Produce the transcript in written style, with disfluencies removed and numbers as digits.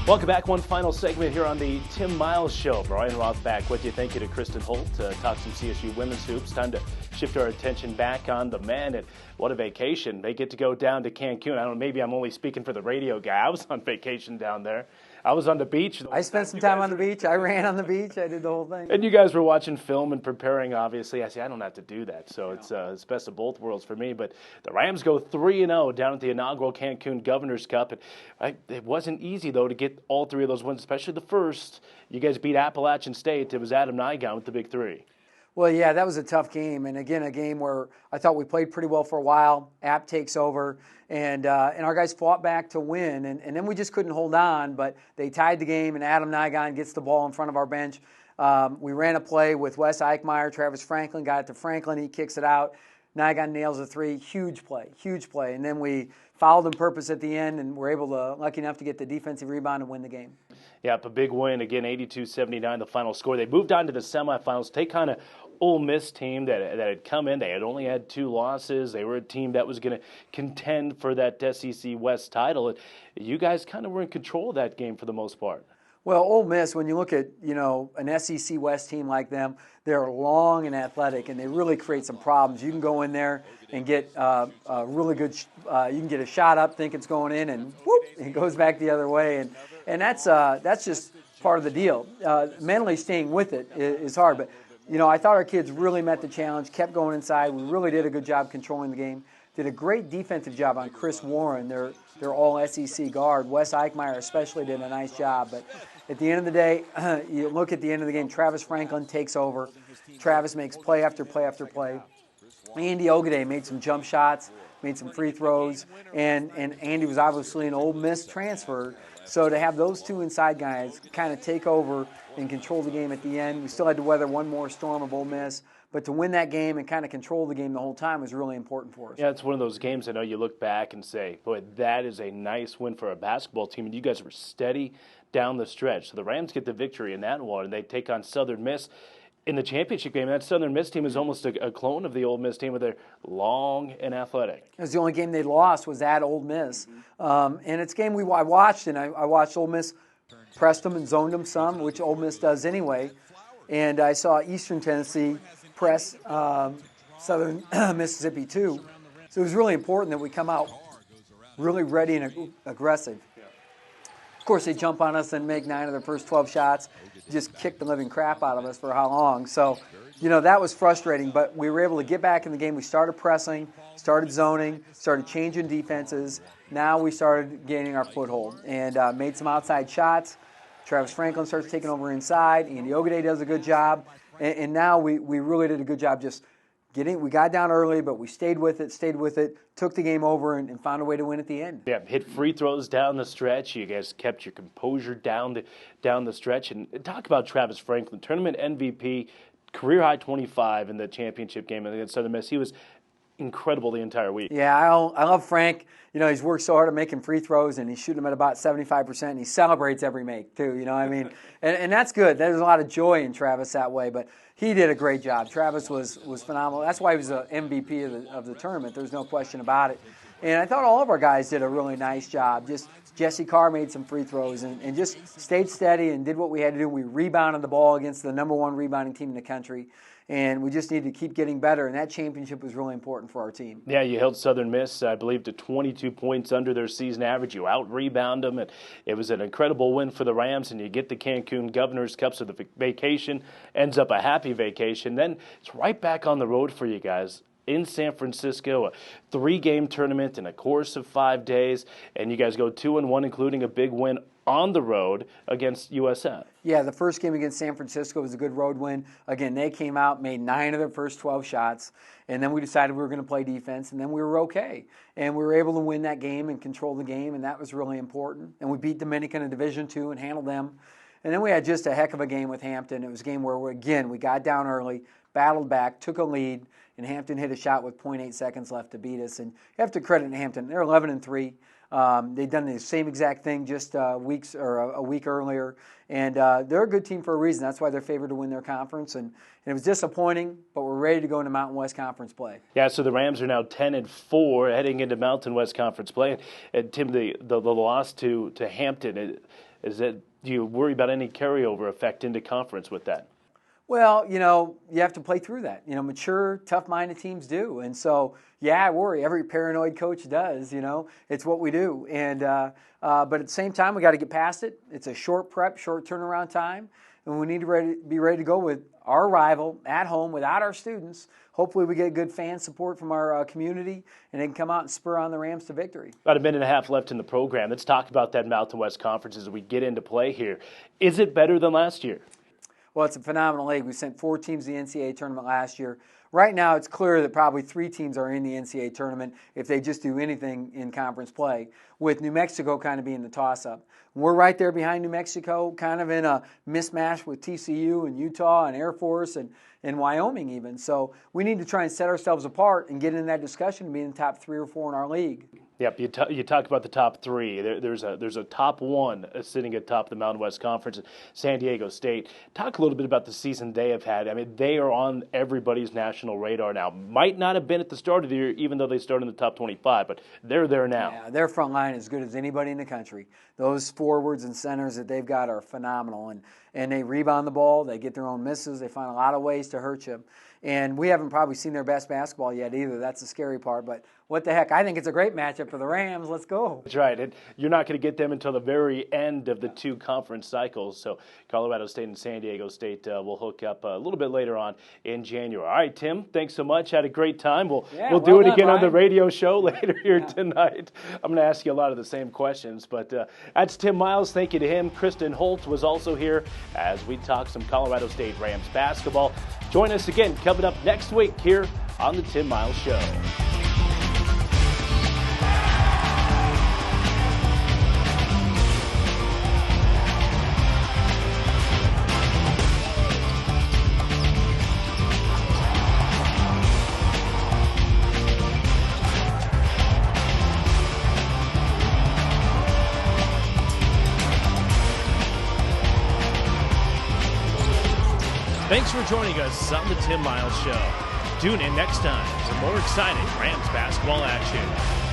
Welcome back. One final segment here on the Tim Miles Show. Brian Roth back with you. Thank you to Kristen Holt to talk some CSU women's hoops. Time to shift our attention back on the men. And what a vacation. They get to go down to Cancun. I don't know, maybe I'm only speaking for the radio guy. I was on vacation down there. I was on the beach. I spent some time on the beach. I ran on the beach. I did the whole thing. And you guys were watching film and preparing, obviously. I say, I don't have to do that. So it's best of both worlds for me. But the Rams go 3-0 down at the inaugural Cancun Governor's Cup. And it wasn't easy, though, to get all three of those wins, especially the first. You guys beat Appalachian State. It was Adam Nygaard with the big three. Well, yeah, that was a tough game. And, again, a game where I thought we played pretty well for a while. App takes over, and our guys fought back to win. And then we just couldn't hold on, but they tied the game, and Adam Nygaard gets the ball in front of our bench. We ran a play with Wes Eichmeyer. Travis Franklin got it to Franklin. He kicks it out. Nygaard nails a three. Huge play. And then we fouled on purpose at the end, and were lucky enough to get the defensive rebound and win the game. Yeah, a big win. Again, 82-79, the final score. They moved on to the semifinals. Take on a Ole Miss team that had come in. They had only had 2 losses. They were a team that was going to contend for that SEC West title. And you guys kind of were in control of that game for the most part. Well, Ole Miss, when you look at, an SEC West team like them, they're long and athletic, and they really create some problems. You can go in there and get a really good you can get a shot up, think it's going in, and whoop, it goes back the other way. And that's just part of the deal. Mentally staying with it is hard. But, I thought our kids really met the challenge, kept going inside. We really did a good job controlling the game. Did a great defensive job on Chris Warren, their all-SEC guard. Wes Eichmeyer especially did a nice job. But at the end of the day, you look at the end of the game, Travis Franklin takes over. Travis makes play after play after play. Andy Ogaday made some jump shots, made some free throws, and Andy was obviously an Ole Miss transfer. So to have those 2 inside guys kind of take over and control the game at the end, we still had to weather one more storm of Ole Miss. But to win that game and kind of control the game the whole time was really important for us. Yeah, it's one of those games I know you look back and say, boy, that is a nice win for a basketball team. And you guys were steady down the stretch. So the Rams get the victory in that one, and they take on Southern Miss in the championship game. That Southern Miss team is almost a clone of the Ole Miss team, where they're long and athletic. It was the only game they lost was at Ole Miss. And it's a game I watched, and I watched Ole Miss pressed them and zoned them some, which Ole Miss does anyway. And I saw Eastern Tennessee press Southern Mississippi too. So it was really important that we come out really ready and aggressive. Of course, they jump on us and make 9 of their first 12 shots, just kick the living crap out of us for how long. So, that was frustrating, but we were able to get back in the game. We started pressing, started zoning, started changing defenses. Now we started gaining our foothold and made some outside shots. Travis Franklin starts taking over inside. Andy Ogaday does a good job. And now we really did a good job just we got down early, but we stayed with it, took the game over, and found a way to win at the end. Yeah, hit free throws down the stretch. You guys kept your composure down the stretch. And talk about Travis Franklin, tournament MVP, career high 25 in the championship game against Southern Miss. He was incredible the entire week. Yeah, I love Frank. He's worked so hard at making free throws, and he's shooting them at about 75%, and he celebrates every make, too, And that's good. There's a lot of joy in Travis that way, but he did a great job. Travis was phenomenal. That's why he was the MVP of the tournament. There's no question about it. And I thought all of our guys did a really nice job. Just Jesse Carr made some free throws and just stayed steady and did what we had to do. We rebounded the ball against the number 1 rebounding team in the country. And we just needed to keep getting better, and that championship was really important for our team. Yeah, you held Southern Miss, I believe, to 22 points under their season average. You out-rebound them, and it was an incredible win for the Rams, and you get the Cancun Governor's Cup, so the vacation ends up a happy vacation. Then it's right back on the road for you guys in San Francisco, a 3-game tournament in a course of 5 days, and you guys go 2-1, including a big win on the road against USF. Yeah, the first game against San Francisco was a good road win. Again, they came out, made 9 of their first 12 shots, and then we decided we were going to play defense, and then we were okay. And we were able to win that game and control the game, and that was really important. And we beat Dominican in Division II and handled them. And then we had just a heck of a game with Hampton. It was a game where, we got down early, battled back, took a lead, and Hampton hit a shot with 0.8 seconds left to beat us. And you have to credit Hampton. They're 11-3. They'd done the same exact thing just a week earlier, and they're a good team for a reason. That's why they're favored to win their conference, and it was disappointing, but we're ready to go into Mountain West Conference play. Yeah, so the Rams are now 10-4 heading into Mountain West Conference play, and Tim, the loss to Hampton, Do you worry about any carryover effect into conference with that? Well, you have to play through that. Mature, tough-minded teams do. And so, yeah, I worry. Every paranoid coach does, It's what we do. And but at the same time, we got to get past it. It's a short prep, short turnaround time. And we need to be ready to go with our rival at home without our students. Hopefully we get good fan support from our community, and they can come out and spur on the Rams to victory. About a minute and a half left in the program. Let's talk about that Mountain West Conference as we get into play here. Is it better than last year? Well, it's a phenomenal league. We sent 4 teams to the NCAA tournament last year. Right now, it's clear that probably 3 teams are in the NCAA tournament if they just do anything in conference play, with New Mexico kind of being the toss-up. We're right there behind New Mexico, kind of in a mismatch with TCU and Utah and Air Force and Wyoming even. So we need to try and set ourselves apart and get in that discussion and be in the top 3 or 4 in our league. Yep, you talk about the top 3. There's a top 1 sitting atop the Mountain West Conference, San Diego State. Talk a little bit about the season they have had. I mean, they are on everybody's national radar now. Might not have been at the start of the year, even though they started in the top 25, but they're there now. Yeah, their front line is as good as anybody in the country. Those forwards and centers that they've got are phenomenal, and they rebound the ball. They get their own misses. They find a lot of ways to hurt you. And we haven't probably seen their best basketball yet either. That's the scary part. But what the heck? I think it's a great matchup for the Rams. Let's go. That's right. And you're not going to get them until the very end of the 2 conference cycles. So Colorado State and San Diego State will hook up a little bit later on in January. All right, Tim, thanks so much. Had a great time. We'll do it again on the radio show later here tonight. I'm going to ask you a lot of the same questions. But that's Tim Miles. Thank you to him. Kristen Holt was also here as we talk some Colorado State Rams basketball. Join us again coming up next week here on the Tim Miles Show. Thanks for joining us on the Tim Miles Show. Tune in next time for more exciting Rams basketball action.